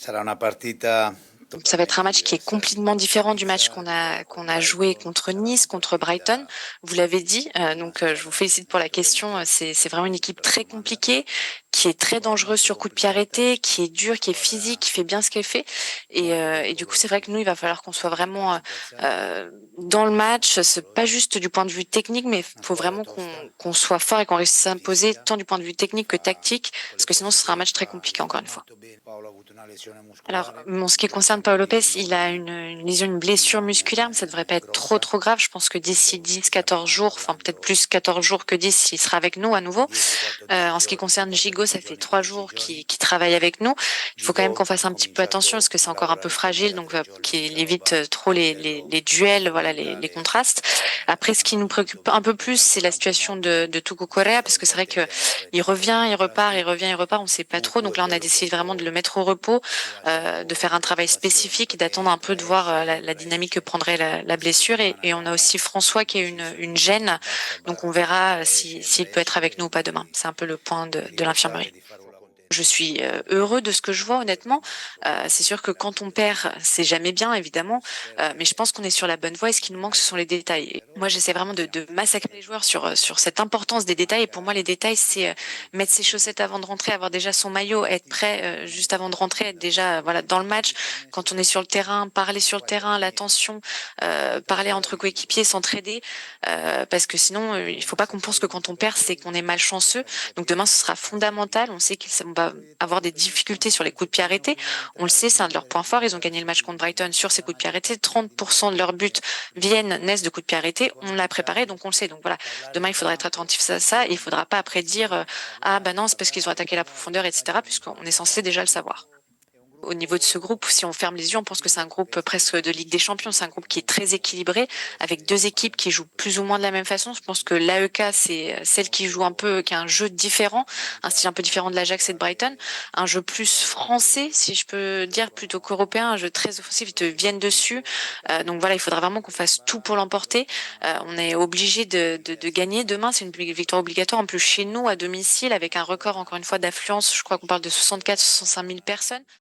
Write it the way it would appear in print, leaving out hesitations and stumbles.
Sarà una partita Ça va être un totalmente match qui est diversa complètement rispetto a différent du match Nice qu'on contro a joué Brighton. contre Sarà Nice, una contre Brighton. partita Vous l'avez dit, con una je vous squadra félicite pour la molto question. volenterosa, C'est vraiment une équipe scusate la très domanda, compliquée, qui est très squadra dangereuse molto sur coup de pied complicata, arrêté, qui est una dure, qui est physique, squadra qui fait bien ce qu'elle fait. molto Et du coup, c'est vrai pericolosa que nous, il va falloir qu'on soit in vraiment calcio piazzale, dans le match. C'est pas pericolosa, juste du point de vue technique, mais il una faut squadra vraiment tosta, qu'on soit fort et qu'on réussisse à s'imposer fisica, tant du point de vue che technique que fa tactique, con parce le que sinon, ce sera un possessioni match très li compliqué, encore fa une fois. molto bene. Paolo ha avuto una lesione Alors, muscolare, en ce qui concerne speriamo Paolo Lopez, di il a non une lésion, une di blessure non musculaire, mais ça devrait pas être trop, grossa, trop grave. Je pense que d'ici questo ci 10, stiamo 14 jours, enfin peut-être parlando plus 14 jours que 10, il sera avec nous à nouveau. 10-14 En ce qui giorni, concerne Gigot, ça fait 3 15 jours giorni. qu'il travaille avec nous. Il faut quand même qu'on Gigo fasse ha un petit peu attention parce cominciato que c'est a encore un peu lavorare con noi fragile, da donc 3 giorni, qu'il tutta évite roba trop a livello les duels, voilà, les fondamentale, contrastes. Après, ce ha qui nous fatto molto préoccupe un bene peu perché plus, c'est ancora la un po' situation morbido, de Tuku si Correa, parce que c'est vrai que affronteremo in il fretta revient, i il repart, il contrasti. revient, il repart, on sait pas trop. Tucu Donc è là, on a bello décidé vraiment de le tosto, mettre au repos, ti lascia un de faire po' un di travail preoccupazione spécifique et perché d'attendre un peu de voir la entra, dynamique que esce. prendrait la Questa blessure. settimana Et on a aussi François qui a une gêne, basta, donc on verra s'il entra, peut être esce avec nous ou e pas demain. quindi C'est un peu le point de l'importante è l'infirmerie. di fare un lavoro Je contento suis perché heureux de ce que je vois, honnêtement. molto C'est sûr que quand on negativo perd, c'est jamais bien, évidemment, si mais je perde pense qu'on est sur la bonne voie et ce qui nous manque, ce sont les détails. Et moi, j'essaie vraiment de massacrer les joueurs sur cette importance des détails. Et pour moi, les détails, c'est mettre ses chaussettes avant de rentrer, avoir déjà son maillot, être prêt juste avant de rentrer, être déjà voilà dans le match. Quand on est sur le terrain, parler sur le terrain, l'attention, parler entre coéquipiers, s'entraider, parce que sinon, il faut pas qu'on pense que quand on perd, c'est qu'on est malchanceux. Donc demain, ce sera fondamental. On sait qu'on va avoir des difficultés sur les coups de pied arrêtés. On le sait, c'est un de leurs points forts. Ils ont gagné le match contre Brighton sur ces coups de pied arrêtés. 30% de leurs buts naissent de coups de pied arrêtés. On l'a préparé, donc on le sait. Donc voilà, demain, il faudra être attentif à ça. Et il faudra pas après dire ah bah non, c'est parce qu'ils ont attaqué la profondeur, etc. Puisqu'on est censé déjà le savoir. Au niveau de ce groupe, si on ferme les yeux, on pense que c'est un groupe presque de Ligue des Champions. C'est un groupe qui est très équilibré, avec deux équipes qui jouent plus ou moins de la même façon. Je pense que l'AEK, c'est celle qui joue un peu, qui a un jeu différent, un style un peu différent de l'Ajax et de Brighton. Un jeu plus français, si je peux dire, plutôt qu'européen, un jeu très offensif, ils te viennent dessus. Donc voilà, il faudra vraiment qu'on fasse tout pour l'emporter. On est obligé de gagner demain. C'est une victoire obligatoire, en plus chez nous, à domicile, avec un record, encore une fois, d'affluence. Je crois qu'on parle de 64, 65 000 personnes.